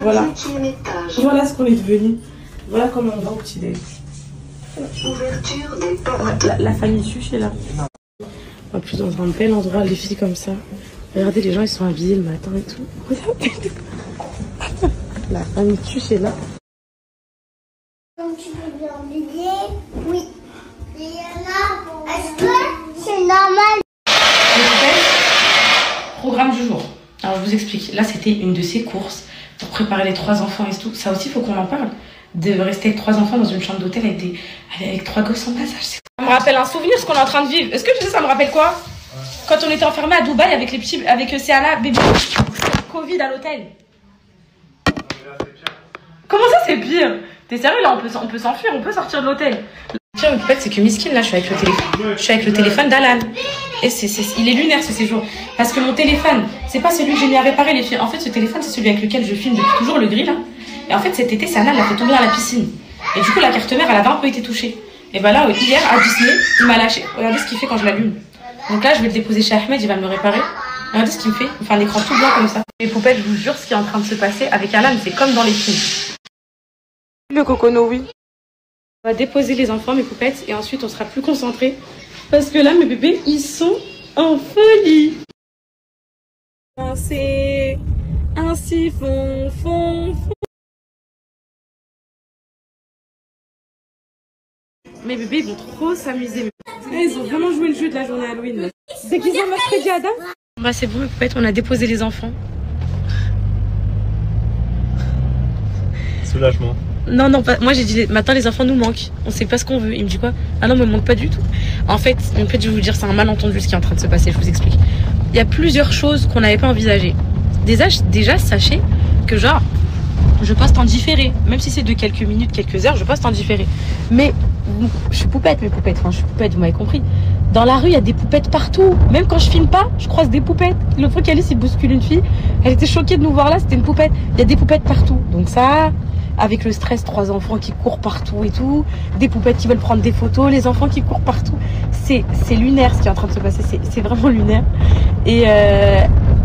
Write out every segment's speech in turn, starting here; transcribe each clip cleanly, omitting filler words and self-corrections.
Voilà. Voilà ce qu'on est devenu. Voilà comment on va au petit-déj. Ouverture des portes. La famille Chuch est là. En plus, dans un bel endroit, les filles comme ça. Regardez, les gens, ils sont habillés le matin et tout. Regardez. La famille Chuch est là. Donc tu peux bien oublier. Oui. Est-ce que c'est normal? Programme du jour. Alors, je vous explique. Là, c'était une de ces courses pour préparer les 3 enfants et tout. Ça aussi, il faut qu'on en parle. De rester avec 3 enfants dans une chambre d'hôtel avec 3 gosses en bas âge. Ça me rappelle un souvenir, ce qu'on est en train de vivre. Est-ce que tu sais, ça me rappelle quoi? Quand on était enfermés à Dubaï avec les petits, avec Céana, bébé, Covid à l'hôtel. Comment ça, c'est pire? T'es sérieux, là, on peut s'enfuir, on peut sortir de l'hôtel. Le pire, en fait, c'est que Miskin, là, je suis avec le téléphone d'Alan. Et il est lunaire, ce séjour. Parce que mon téléphone, c'est pas celui que j'ai mis à réparer, les filles. En fait, ce téléphone, c'est celui avec lequel je filme depuis toujours le grill, là. Et en fait, cet été, Sana l'a fait tomber dans la piscine. Et du coup, la carte mère, elle avait un peu été touchée. Et bah là, hier, à Disney, il m'a lâché. Regardez ce qu'il fait quand je l'allume. Donc là, je vais le déposer chez Ahmed, il va me le réparer. Regardez ce qu'il me fait. Il fait un écran tout blanc comme ça. Les poupettes, je vous jure, ce qui est en train de se passer avec Alan, c'est comme dans les films. Le cocono, oui. On va déposer les enfants, mes poupettes, et ensuite, on sera plus concentrés. Parce que là, mes bébés, ils sont en folie. C'est ainsi font. Mes bébés ils vont trop s'amuser. Ils ont vraiment joué le jeu de la journée Halloween. C'est qu'ils ont mercredi Adam. Bah c'est bon, en fait, on a déposé les enfants. Soulagement. Non, pas. Moi j'ai dit, maintenant les enfants nous manquent. On sait pas ce qu'on veut. Il me dit quoi? Ah non, mais ils me manquent pas du tout. En fait, je vais vous dire, c'est un malentendu ce qui est en train de se passer. Je vous explique. Il y a plusieurs choses qu'on n'avait pas envisagées. Déjà, sachez que genre, je poste en différé. Même si c'est de quelques minutes, quelques heures, je poste en différé. Mais je suis poupette, mes poupettes. Enfin, je suis poupette, vous m'avez compris. Dans la rue, il y a des poupettes partout. Même quand je filme pas, je croise des poupettes. L'autre fois qu'Alice il bouscule une fille, elle était choquée de nous voir là, c'était une poupette. Il y a des poupettes partout. Donc ça, avec le stress, 3 enfants qui courent partout et tout, des poupettes qui veulent prendre des photos, les enfants qui courent partout. C'est lunaire ce qui est en train de se passer. C'est vraiment lunaire. Et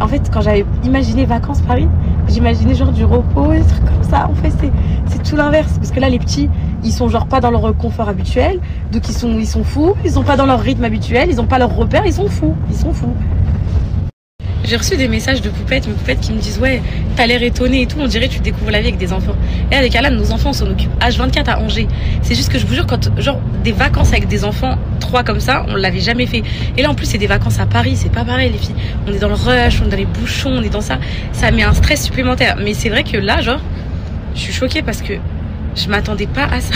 en fait, quand j'avais imaginé vacances Paris, j'imaginais genre du repos, des trucs comme ça. En fait, c'est tout l'inverse. Parce que là, les petits, ils sont genre pas dans leur confort habituel. Donc ils sont fous. Ils sont pas dans leur rythme habituel. Ils ont pas leur repère. Ils sont fous. J'ai reçu des messages de poupettes, mes poupettes qui me disent ouais, t'as l'air étonnée et tout, on dirait que tu découvres la vie avec des enfants. Et avec Alan, nos enfants, on s'en occupe H24 à Angers. C'est juste que je vous jure, quand genre des vacances avec des enfants, 3 comme ça, on l'avait jamais fait. Et là en plus c'est des vacances à Paris, c'est pas pareil les filles. On est dans le rush, on est dans les bouchons, on est dans ça. Ça met un stress supplémentaire. Mais c'est vrai que là, genre, je suis choquée parce que je m'attendais pas à ça.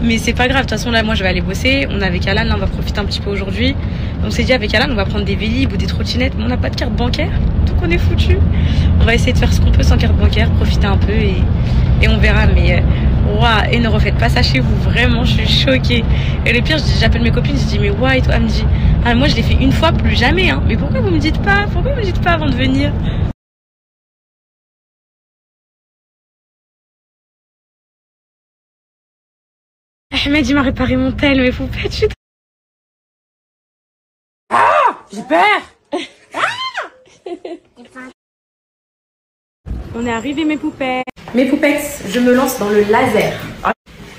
Mais c'est pas grave, de toute façon là moi je vais aller bosser. On est avec Alan, là on va profiter un petit peu aujourd'hui. On s'est dit avec Alan on va prendre des vélib ou des trottinettes, mais on n'a pas de carte bancaire, donc on est foutu. On va essayer de faire ce qu'on peut sans carte bancaire, profiter un peu et on verra. Mais ouah, et ne refaites pas ça chez vous, vraiment je suis choquée. Et le pire, j'appelle mes copines, je dis mais ouah, et toi elle me dit ah moi je l'ai fait une fois, plus jamais hein. Mais pourquoi vous me dites pas avant de venir? Ahmed il m'a réparé mon tel, mes poupettes, je suis... Ah, j'ai peur. On est arrivé mes poupettes. Mes poupettes, je me lance dans le laser.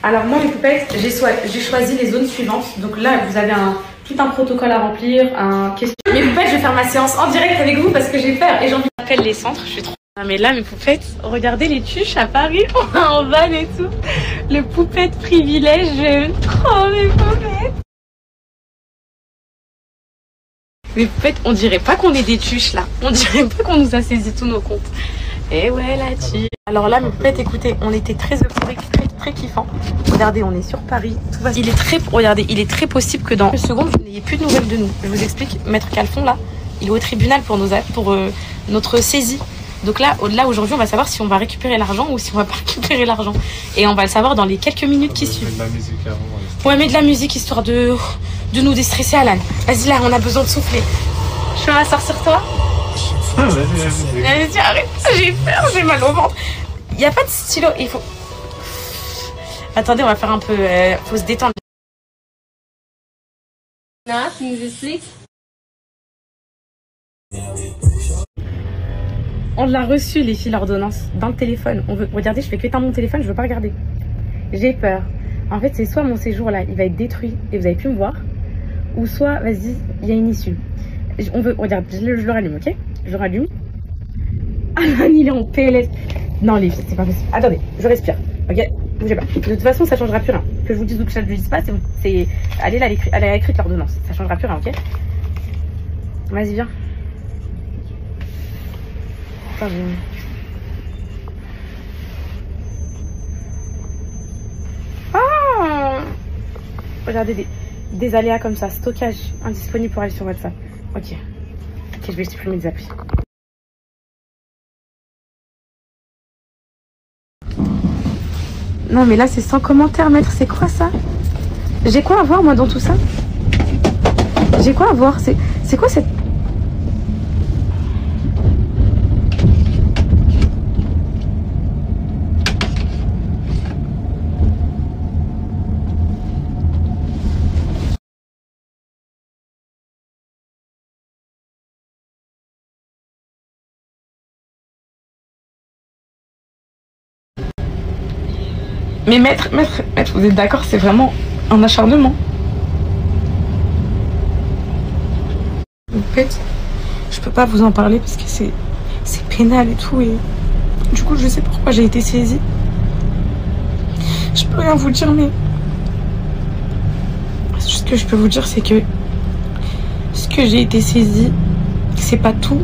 Alors moi mes poupettes, j'ai choisi les zones suivantes. Donc là vous avez tout un protocole à remplir, un question. Mes poupettes, je vais faire ma séance en direct avec vous parce que j'ai peur et j'ai envie d'appeler les centres. Je suis trop... Ah mais là mes poupettes, regardez les tuches à Paris, en van et tout. Le poupette privilège, j'aime trop mes poupettes. Mes poupettes, on dirait pas qu'on est des tuches là. On dirait pas qu'on nous a saisi tous nos comptes. Et ouais la tuche. Alors là mes poupettes, écoutez, on était très euphoriques, très kiffants. Regardez, on est sur Paris. Tout va... il est très possible que dans une seconde vous n'ayez plus de nouvelles de nous. Je vous explique, Maître Calfon là, il est au tribunal pour notre saisie. Donc là aujourd'hui, on va savoir si on va récupérer l'argent ou si on va pas récupérer l'argent. Et on va le savoir dans les quelques minutes qui suivent. De la musique avant, ouais, mais de la musique histoire de nous déstresser, Alan. Vas-y là, on a besoin de souffler. Je peux m'asseoir sur toi? Vas-y, arrête. J'ai peur, j'ai mal au ventre. Il n'y a pas de stylo, il faut... Attendez, on va faire un peu... faut se détendre. Non, tu nous expliques? On l'a reçu, les filles, l'ordonnance, dans le téléphone. On veut... Regardez, je fais que éteindre mon téléphone, je veux pas regarder. J'ai peur. En fait, c'est soit mon séjour là, il va être détruit et vous avez pu me voir, ou soit, vas-y, il y a une issue. On veut... Regarde, je le rallume, ok? Je le rallume. Ah non, il est en PLS. Non, les filles, c'est pas possible. Attendez, je respire, ok? Bougez pas. De toute façon, ça changera plus rien. Que je vous dise ou que je ne vous dise pas, c'est... Allez, là, elle a écrit l'ordonnance. Ça changera plus rien, ok? Vas-y, viens. Attends, ah, regardez, des aléas comme ça. Stockage indisponible pour aller sur WhatsApp. Ok. Ok, je vais supprimer les applis. Non, mais là, c'est sans commentaire, maître. C'est quoi ça? J'ai quoi à voir, moi, dans tout ça? J'ai quoi à voir? C'est quoi cette... Mais maître, vous êtes d'accord, c'est vraiment un acharnement. En fait, je peux pas vous en parler parce que c'est pénal et tout. Et du coup, je sais pourquoi j'ai été saisie. Je peux rien vous dire, mais ce que je peux vous dire, c'est que ce que j'ai été saisie, c'est pas tout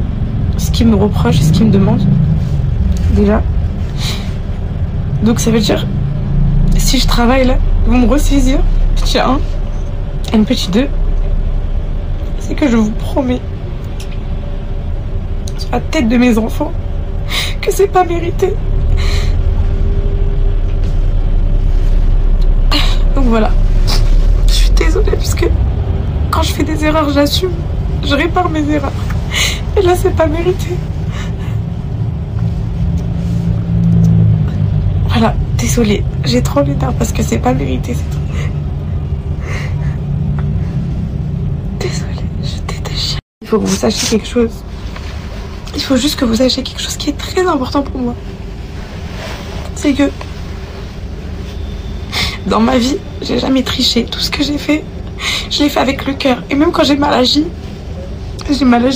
ce qu'ils me reprochent et ce qu'ils me demandent. Déjà. Donc ça veut dire, si je travaille là, ils vont me ressaisir. Petit 1 et une petit 2. C'est que je vous promets, sur la tête de mes enfants, que c'est pas mérité. Donc voilà. Je suis désolée puisque quand je fais des erreurs, j'assume. Je répare mes erreurs. Et là, c'est pas mérité. Voilà, désolée. J'ai trop les nerfs parce que c'est pas mérité. C'est tout. Désolée, je déteste. Il faut que vous sachiez quelque chose. Il faut juste que vous sachiez quelque chose qui est très important pour moi. C'est que dans ma vie, j'ai jamais triché. Tout ce que j'ai fait, je l'ai fait avec le cœur. Et même quand j'ai mal agi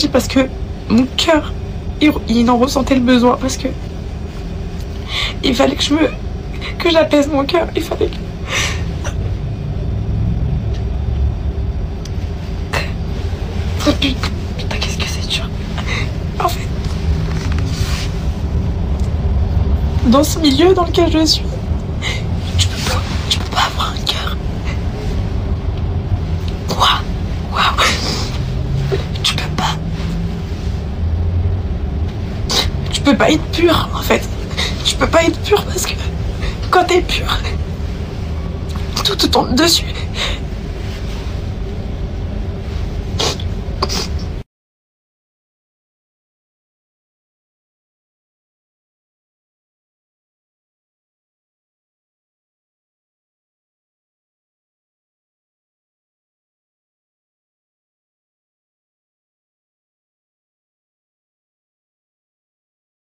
parce que mon cœur, il en ressentait le besoin. Parce que il fallait que j'apaise mon cœur. Il fallait que... Oh, putain, qu'est-ce que c'est dur. En fait, dans ce milieu dans lequel je suis, tu peux pas avoir un cœur. Waouh. Tu peux pas être pur, en fait. Tu peux pas être pur parce que quand t'es pur, tout te tombe dessus.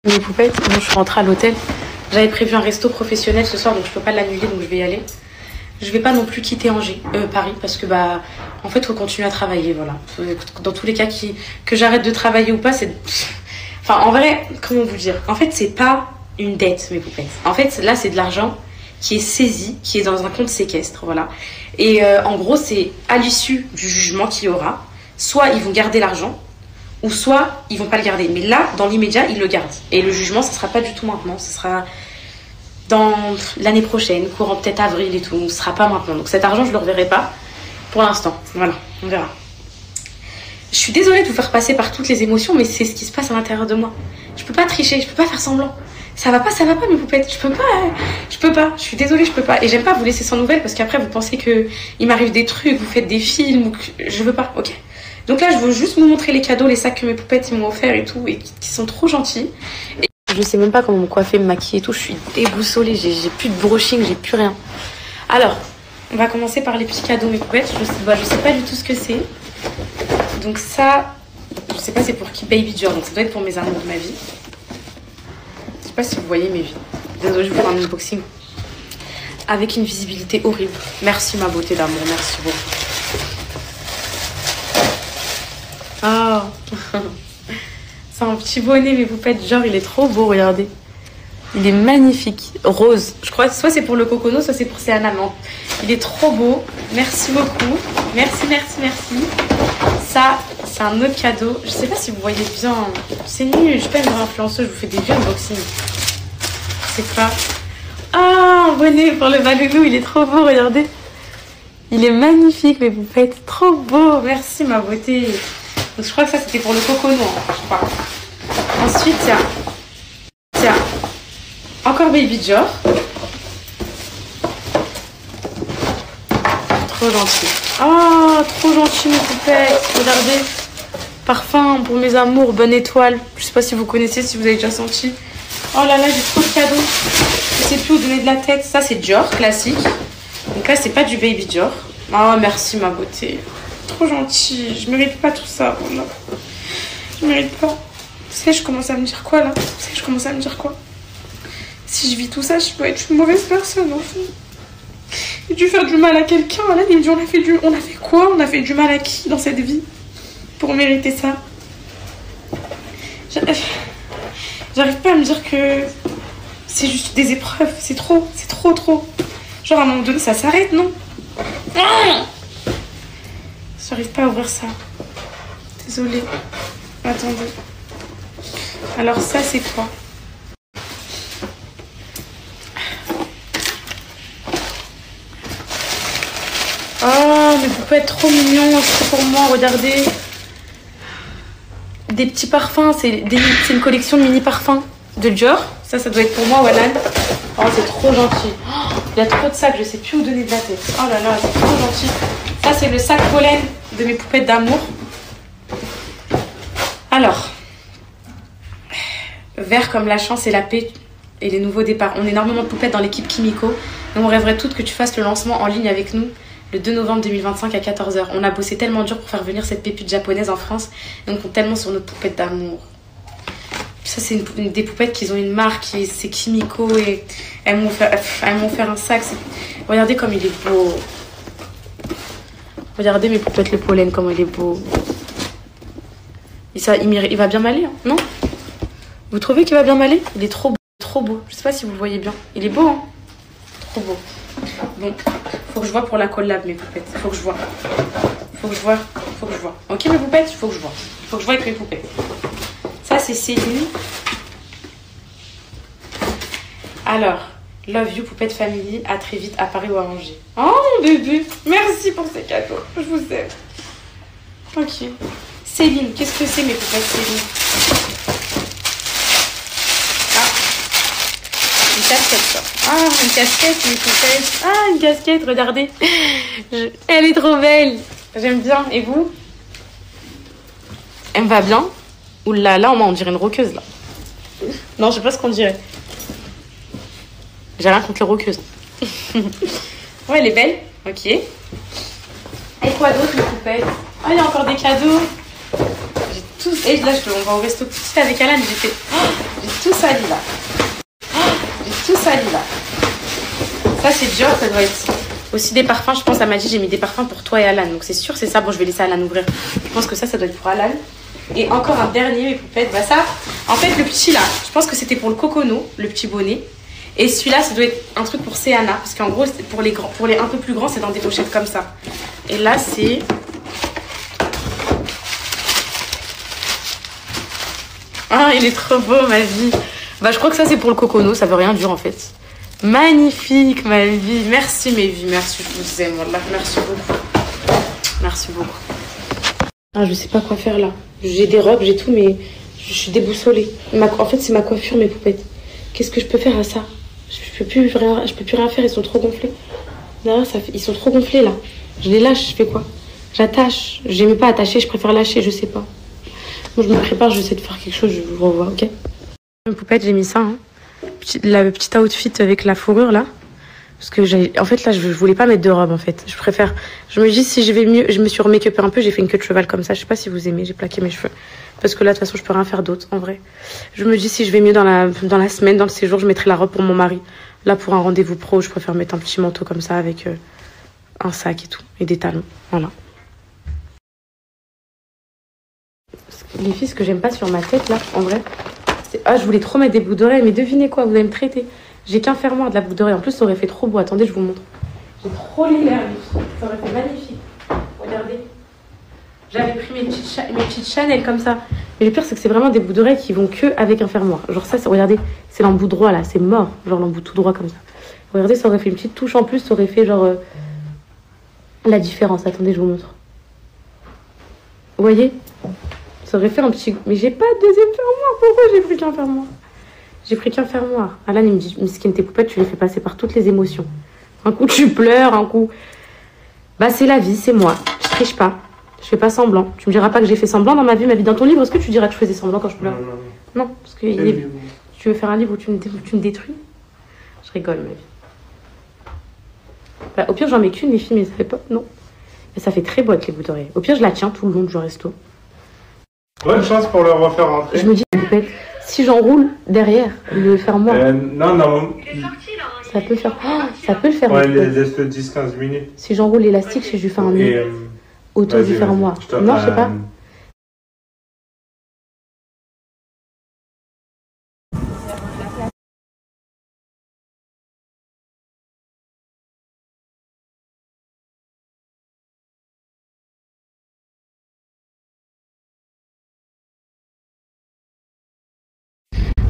Mes poupettes, moi je suis rentrée à l'hôtel. J'avais prévu un resto professionnel ce soir, donc je peux pas l'annuler, donc je vais y aller. Je vais pas non plus quitter Paris, parce que bah en fait faut continuer à travailler, voilà. Dans tous les cas que j'arrête de travailler ou pas, c'est... Enfin en vrai, comment vous dire? En fait c'est pas une dette, mes poupettes. En fait là c'est de l'argent qui est saisi, qui est dans un compte séquestre, voilà. Et en gros c'est à l'issue du jugement qu'il y aura, soit ils vont garder l'argent, ou soit ils vont pas le garder. Mais là, dans l'immédiat, ils le gardent. Et le jugement, ça sera pas du tout maintenant. Ce sera dans l'année prochaine, courant peut-être avril et tout. Ce sera pas maintenant. Donc cet argent, je le reverrai pas pour l'instant. Voilà, on verra. Je suis désolée de vous faire passer par toutes les émotions, mais c'est ce qui se passe à l'intérieur de moi. Je peux pas tricher, je peux pas faire semblant. Ça va pas mes poupettes. Je peux pas. Je suis désolée, je peux pas. Et j'aime pas vous laisser sans nouvelles parce qu'après vous pensez que il m'arrive des trucs, vous faites des films ou que je veux pas. Ok. Donc là, je veux juste vous montrer les cadeaux, les sacs que mes poupettes ils m'ont offert et tout, et qui sont trop gentils. Et je sais même pas comment me coiffer, me maquiller et tout. Je suis déboussolée, j'ai plus de brushing, j'ai plus rien. Alors, on va commencer par les petits cadeaux, mes poupettes. Je sais pas du tout ce que c'est. Donc ça, je sais pas c'est pour qui, Baby Dior. Donc ça doit être pour mes amours de ma vie. pas si vous voyez mes vies. Désolée, je vais faire un unboxing. Avec une visibilité horrible. Merci ma beauté d'amour, merci beaucoup. Oh. C'est un petit bonnet, mais vous faites genre, il est trop beau, regardez. Il est magnifique, rose. Je crois que soit c'est pour le cocono, soit c'est pour Céana. Non, il est trop beau. Merci beaucoup. Merci, merci, merci. Ça, c'est un autre cadeau. Je sais pas si vous voyez bien. C'est nul, je suis pas une vraie influenceuse, je vous fais des vieux unboxing. C'est pas... Ah, un bonnet pour le Balulu, il est trop beau, regardez. Il est magnifique, mais vous faites trop beau. Merci ma beauté. Donc je crois que ça c'était pour le cocono, hein, je crois. Ensuite, tiens. Encore Baby Dior. Trop gentil. Oh, trop gentil mes poupettes. Regardez. Parfum pour mes amours, bonne étoile. Je sais pas si vous connaissez, si vous avez déjà senti. Oh là là, j'ai trop de cadeaux. Je sais plus où donner de la tête. Ça c'est Dior, classique. Donc là c'est pas du Baby Dior. Oh merci ma beauté. Trop gentil. Je mérite pas tout ça. Voilà. Je mérite pas. Tu sais, je commence à me dire quoi là? Si je vis tout ça, je peux être une mauvaise personne, en fait. J'ai dû faire du mal à quelqu'un. Là, il me dit, on a fait quoi? On a fait du mal à qui dans cette vie pour mériter ça? J'arrive pas à me dire que c'est juste des épreuves. C'est trop. Genre, à un moment donné, ça s'arrête, non? J'arrive pas à ouvrir ça. Désolée. Attendez. Alors, ça, c'est quoi? Oh, mais vous pouvez être trop mignon, c'est pour moi, regardez. Des petits parfums, c'est une collection de mini parfums de Dior. Ça doit être pour moi, Wallan. Oh, c'est trop gentil. Oh, il y a trop de sacs, je sais plus où donner de la tête. Oh là là, c'est trop gentil. Ça, c'est le sac pollen de mes poupettes d'amour. Alors, vert comme la chance et la paix et les nouveaux départs. On est énormément de poupettes dans l'équipe Kimiko. Et on rêverait toutes que tu fasses le lancement en ligne avec nous le 2 novembre 2025 à 14 h. On a bossé tellement dur pour faire venir cette pépite japonaise en France. Et on compte tellement sur notre poupette d'amour. Ça, c'est des poupettes qui ont une marque, c'est Kimiko. Et elles m'ont offert un sac. Regardez comme il est beau. Regardez mes poupettes, le pollen, comment il est beau. Et ça, il va bien m'aller, hein, non? Vous trouvez qu'il va bien m'aller? Il est trop beau, trop beau. Je sais pas si vous le voyez bien. Il est beau, hein? Trop beau. Bon, faut que je vois pour la collab, mes poupettes. Faut que je vois. Ok, mes poupettes? Faut que je vois avec mes poupettes. Ça, c'est Céline. Alors, love you, poupette family. À très vite à Paris ou à Angers. Oh, mon bébé. Merci pour ces cadeaux. Je vous aime. Ok. Céline, qu'est-ce que c'est, mes poupettes, Céline? Une casquette, ça. Ah, une casquette, mes poupettes. Ah, une casquette, regardez. Elle est trop belle. J'aime bien. Et vous? Elle me va bien? Oulala, on dirait une roqueuse, là. Non, je sais pas ce qu'on dirait. J'ai rien contre les roqueuses. Ouais, elle est belle. Ok. Et quoi d'autre, mes poupettes? Ah, il y a encore des cadeaux. J'ai tout... Et là, on va au resto tout de suite avec Alan. J'ai tout sali, là. Ça, c'est Dior, ça doit être aussi des parfums. Je pense, elle m'a dit, j'ai mis des parfums pour toi et Alan. Donc, c'est sûr, c'est ça. Bon, je vais laisser Alan ouvrir. Je pense que ça doit être pour Alan. Et encore un dernier, mes poupettes. Bah, ça, en fait, le petit, là, je pense que c'était pour le cocono, le petit bonnet. Et celui-là, ça doit être un truc pour Céana. Parce qu'en gros, pour les un peu plus grands, c'est dans des pochettes comme ça. Et là, c'est... Ah, il est trop beau, ma vie. Bah, je crois que ça, c'est pour le cocono. Ça veut rien dire, en fait. Magnifique, ma vie. Merci, mes vies. Merci, je vous aime. Wallah. Merci beaucoup. Ah, je sais pas quoi faire, là. J'ai des robes, j'ai tout, mais je suis déboussolée. En fait, c'est ma coiffure, mes poupettes. Qu'est-ce que je peux faire à ça? Je peux plus rien faire, ils sont trop gonflés. Derrière, ils sont trop gonflés, là. Je les lâche, je fais quoi? J'attache. J'aimais pas attacher, je préfère lâcher, je sais pas. Moi, je me prépare, j'essaie de faire quelque chose, je vous revois, ok? Mes poupettes, j'ai mis ça, hein. Le petit outfit avec la fourrure, là. Parce que en fait, là, je voulais pas mettre de robe, en fait. Je me dis, si je vais mieux, je me suis remake-upée un peu, j'ai fait une queue de cheval comme ça. Je sais pas si vous aimez, j'ai plaqué mes cheveux. Parce que là, de toute façon, je peux rien faire d'autre, en vrai. Je me dis, si je vais mieux dans la semaine, dans le séjour, je mettrai la robe pour mon mari. Là, pour un rendez-vous pro, je préfère mettre un petit manteau comme ça avec un sac et tout. Et des talons. Voilà. Les filles, ce que j'aime pas sur ma tête, là, en vrai, c'est... Ah, je voulais trop mettre des boucles d'oreilles, mais devinez quoi, vous allez me traiter. J'ai qu'un fermoir de la boucle d'oreille. En plus, ça aurait fait trop beau. Attendez, je vous montre. J'ai trop les nerfs, ça aurait fait magnifique. Regardez. J'avais pris mes petites Chanel comme ça. Mais le pire, c'est que c'est vraiment des bouts d'oreilles qui vont que avec un fermoir. Genre ça, regardez, c'est l'embout droit là, c'est mort. Genre l'embout tout droit comme ça. Regardez, ça aurait fait une petite touche en plus, ça aurait fait genre la différence. Attendez, je vous montre. Vous voyez? Ça aurait fait un petit... Mais j'ai pas de deuxième fermoir. Pourquoi j'ai pris qu'un fermoir? J'ai pris qu'un fermoir. Alan, il me dit, Miskin, tes poupettes, tu les fais passer par toutes les émotions. Un coup, tu pleures, un coup... Bah, c'est la vie, c'est moi. Je triche pas. Je fais pas semblant. Tu me diras pas que j'ai fait semblant dans ma vie. Dans ton livre, est-ce que tu diras que je faisais semblant quand je pleure? Non, parce que tu veux faire un livre où tu me détruis? Je rigole, ma vie. Bah, au pire, j'en mets qu'une, les filles, mais ça fait pas... Non. Mais ça fait très beau avec les bouts d'oreilles. Au pire, je la tiens tout le long du resto. Bonne chance pour le refaire rentrer. Je me dis, si j'enroule derrière le fermoir... Non. Ça peut faire... Oh, ça peut le faire. Ouais, laisse-le 10-15 minutes. Si j'enroule l'élastique, si je lui fais un nœud autour du fermoir. Non, je sais pas.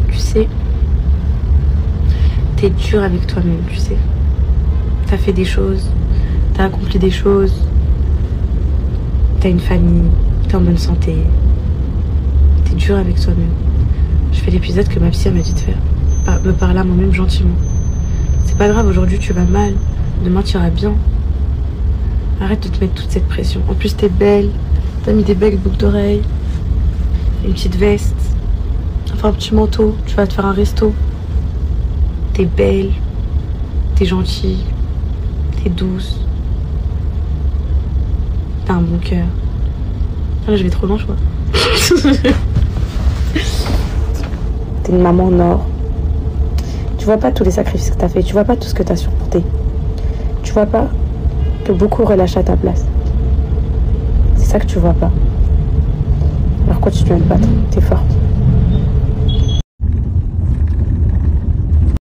Tu sais, t'es dur avec toi-même, tu sais. T'as fait des choses, t'as accompli des choses, t'as une famille, t'es en bonne santé. T'es dur avec toi-même. Je fais l'épisode que ma psy m'a dit de faire. Me parler à moi-même gentiment. C'est pas grave, aujourd'hui tu vas mal, demain tu iras bien. Arrête de te mettre toute cette pression. En plus t'es belle, t'as mis des belles boucles d'oreilles, une petite veste, enfin un petit manteau, tu vas te faire un resto. T'es belle, t'es gentille, t'es douce, t'as un bon cœur. Ah là je vais trop loin je crois. T'es une maman en or. Tu vois pas tous les sacrifices que t'as fait, tu vois pas tout ce que t'as supporté. Tu vois pas que beaucoup relâchent à ta place. C'est ça que tu vois pas. Alors continue à te battre, t'es forte.